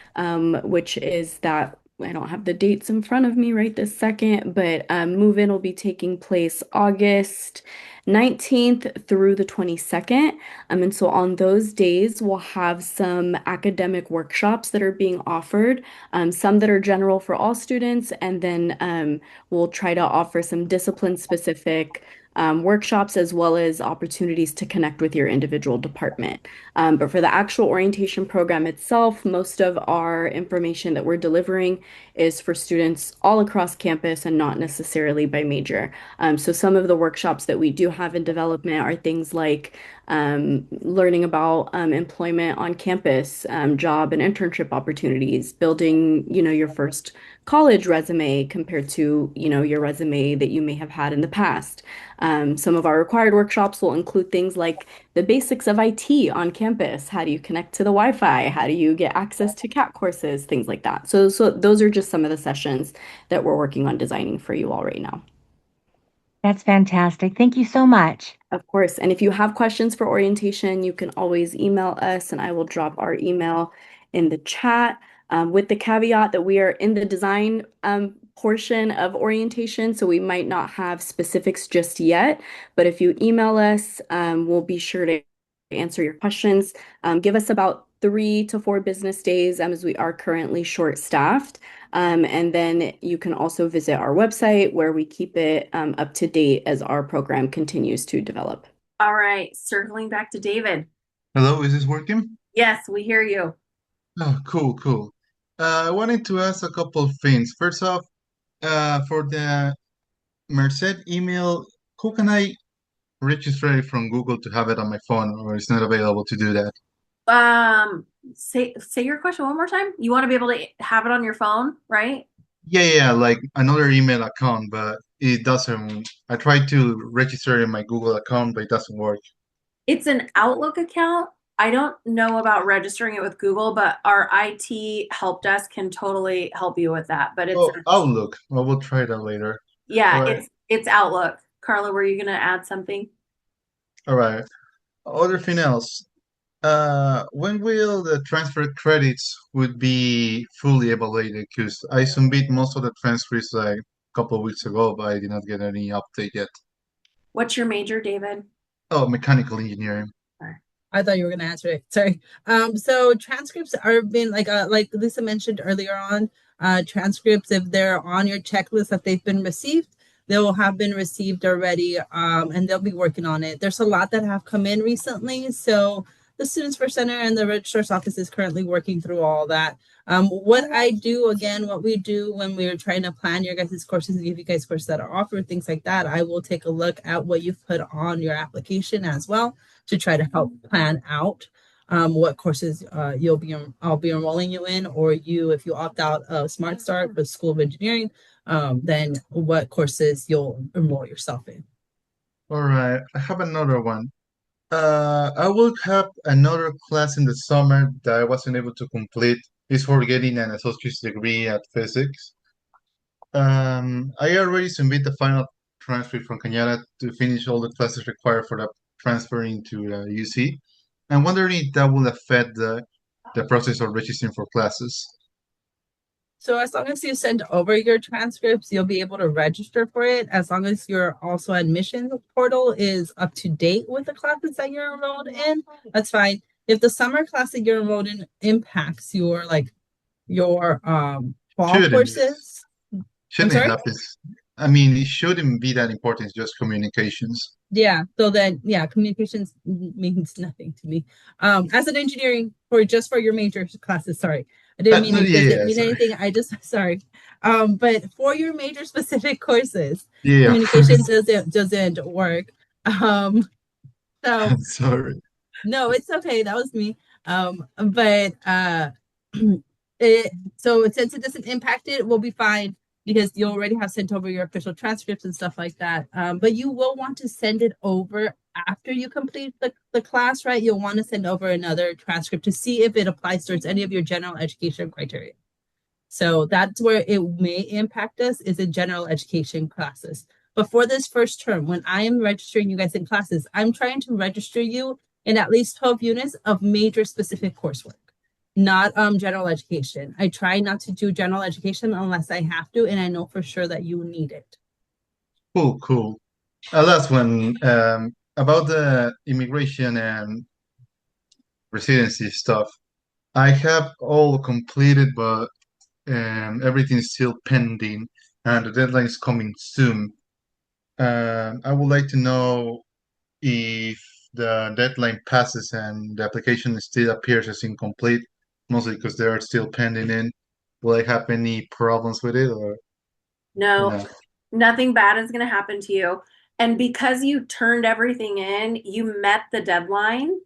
which is that I don't have the dates in front of me right this second, but move-in will be taking place August 19th through the 22nd. And so on those days, we'll have some academic workshops that are being offered, some that are general for all students, and then we'll try to offer some discipline-specific workshops as well as opportunities to connect with your individual department. But for the actual orientation program itself, most of our information that we're delivering is for students all across campus and not necessarily by major. So some of the workshops that we do have in development are things like learning about employment on campus, job and internship opportunities, building, your first college resume compared to, your resume that you may have had in the past. Some of our required workshops will include things like the basics of IT on campus. How do you connect to the Wi-Fi? How do you get access to CAT courses? Things like that. So those are just some of the sessions that we're working on designing for you all right now. That's fantastic. Thank you so much. Of course. And if you have questions for orientation, you can always email us, and I will drop our email in the chat with the caveat that we are in the design portion of orientation, so we might not have specifics just yet. But if you email us, we'll be sure to answer your questions. Give us about 3 to 4 business days as we are currently short-staffed. And then you can also visit our website where we keep it up to date as our program continues to develop. All right, circling back to David. Hello, is this working? Yes, we hear you. Oh, cool. I wanted to ask a couple of things. First off, for the Merced email, who can I register it from Google to have it on my phone, or it's not available to do that? Say your question one more time. You want to be able to have it on your phone, right? Yeah, like another email account, but it doesn't. I tried to register in my Google account, but it doesn't work. It's an Outlook account. I don't know about registering it with Google, but our IT help desk can totally help you with that. But it's Outlook. Well, we'll try that later. Yeah, All right. it's Outlook. Carla, were you gonna add something? All right. Other thing else. When will the transfer credits would be fully evaluated? Because I submit most of the transcripts like a couple of weeks ago, but I did not get any update yet. What's your major, David? Oh, mechanical engineering. I thought you were going to answer it. Sorry. So transcripts are being like Lisa mentioned earlier on, transcripts, if they're on your checklist that they've been received, they will have been received already, and they'll be working on it. There's a lot that have come in recently, so the Students First Center and the registrar's office is currently working through all that. What we do when we're trying to plan your guys' courses and give you guys courses that are offered, things like that, I will take a look at what you've put on your application as well to try to help plan out what courses I'll be enrolling you in, or if you opt out of Smart Start for School of Engineering, then what courses you'll enroll yourself in. All right. I have another one. I will have another class in the summer that I wasn't able to complete. It's for getting an associate's degree at physics. I already submit the final transferred from Cañada to finish all the classes required for the transfer into UC. I'm wondering if that will affect the process of registering for classes. So as long as you send over your transcripts, you'll be able to register for it. As long as your also admission portal is up to date with the classes that you're enrolled in, that's fine. If the summer class that you're enrolled in impacts your fall Shouldn't. courses. Shouldn't sorry? happen. I mean, it shouldn't be that important. It's just communications. Yeah. So then, yeah, communications means nothing to me. As an engineering for your major classes, sorry. I didn't mean it doesn't mean anything. I just sorry. But for your major specific courses, communication doesn't work. So I'm sorry. no, it's okay. That was me. But since it doesn't impact it, we'll be fine because you already have sent over your official transcripts and stuff like that. But you will want to send it over after you complete the class, right? You'll want to send over another transcript to see if it applies towards any of your general education criteria. So that's where it may impact us is in general education classes. But for this first term, when I am registering you guys in classes, I'm trying to register you in at least 12 units of major specific coursework, not general education. I try not to do general education unless I have to, and I know for sure that you need it. Cool. Last one, about the immigration and residency stuff. I have all completed, but everything's still pending, and the deadline is coming soon. I would like to know if the deadline passes and the application still appears as incomplete, mostly because they are still pending in. Will I have any problems with it or No, nothing bad is going to happen to you. And because you turned everything in, you met the deadline.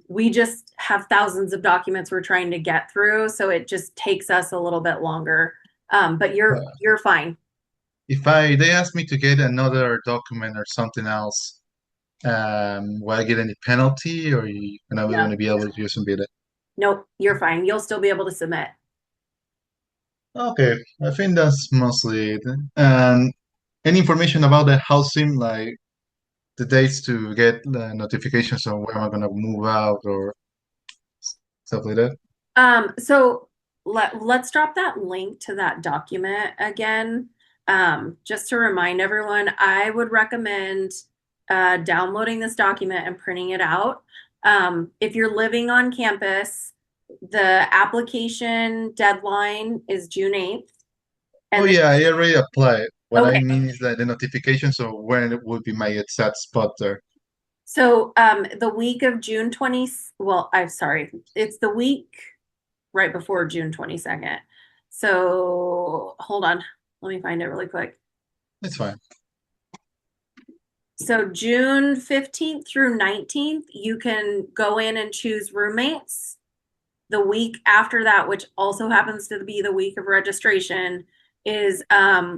We just have thousands of documents we're trying to get through, so it just takes us a little bit longer. But you're fine. If they ask me to get another document or something else, will I get any penalty or am I going to be able to submit it? Nope, you're fine. You'll still be able to submit. Okay, I think that's mostly it. And any information about the housing, like the dates to get the notifications on where I'm gonna move out or stuff like that? So let's drop that link to that document again. Just to remind everyone, I would recommend downloading this document and printing it out. If you're living on campus, the application deadline is June 8th. Oh yeah, I already applied. What I mean is that the notifications of when it would be my exact spot there. So the week of June 20, well, I'm sorry, it's the week right before June 22nd. So hold on, let me find it really quick. It's fine. So June 15th through 19th, you can go in and choose roommates. The week after that, which also happens to be the week of registration, is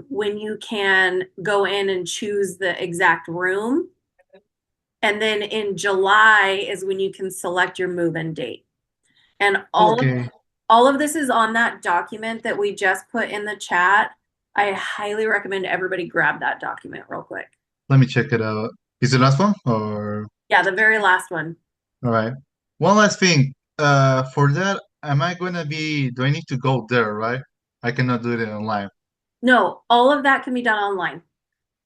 when you can go in and choose the exact room. And then in July is when you can select your move-in date. And all of this is on that document that we just put in the chat. I highly recommend everybody grab that document real quick. Let me check it out. Is the last one or? Yeah, the very last one. All right. One last thing. For that, do I need to go there, right? I cannot do it online. No, all of that can be done online.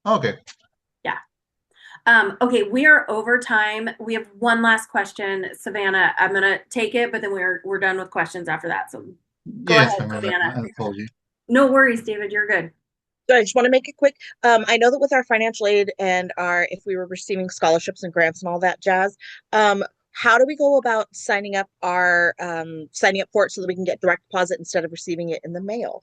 Okay. Yeah. Okay, we are over time. We have one last question, Savannah. I'm gonna take it, but then we're done with questions after that. So go ahead, Savannah. I told you. No worries, David. You're good. So I just want to make it quick. I know that with our financial aid and if we were receiving scholarships and grants and all that jazz, how do we go about signing up for it so that we can get direct deposit instead of receiving it in the mail?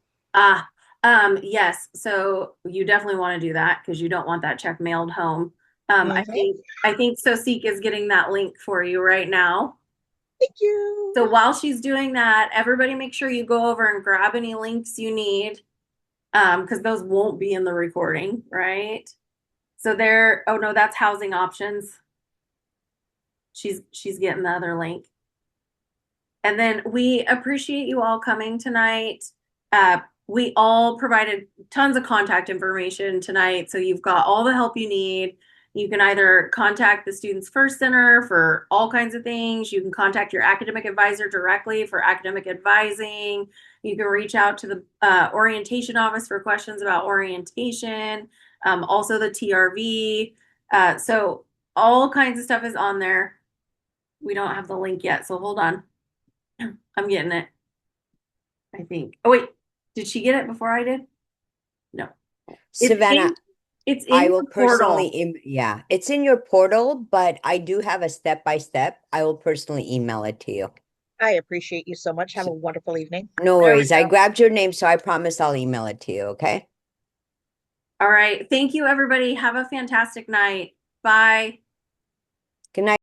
Yes. So you definitely want to do that because you don't want that check mailed home. I think Soseek is getting that link for you right now. Thank you. So while she's doing that, everybody make sure you go over and grab any links you need, because those won't be in the recording, right? So oh no, that's housing options. She's getting the other link. And then we appreciate you all coming tonight. we all provided tons of contact information tonight. So you've got all the help you need. You can either contact the Students First Center for all kinds of things. You can contact your academic advisor directly for academic advising. You can reach out to the orientation office for questions about orientation. Also the TRV. So all kinds of stuff is on there. We don't have the link yet, so hold on. I'm getting it. I think. Oh, wait. Did she get it before I did? No. Savannah, It's in I your will portal. personally, yeah, it's in your portal, but I do have a step-by-step. I will personally email it to you. I appreciate you so much. Have a wonderful evening. No There we worries. I go. grabbed your name, so I promise I'll email it to you, okay? All right. Thank you, everybody. Have a fantastic night. Bye. Good night.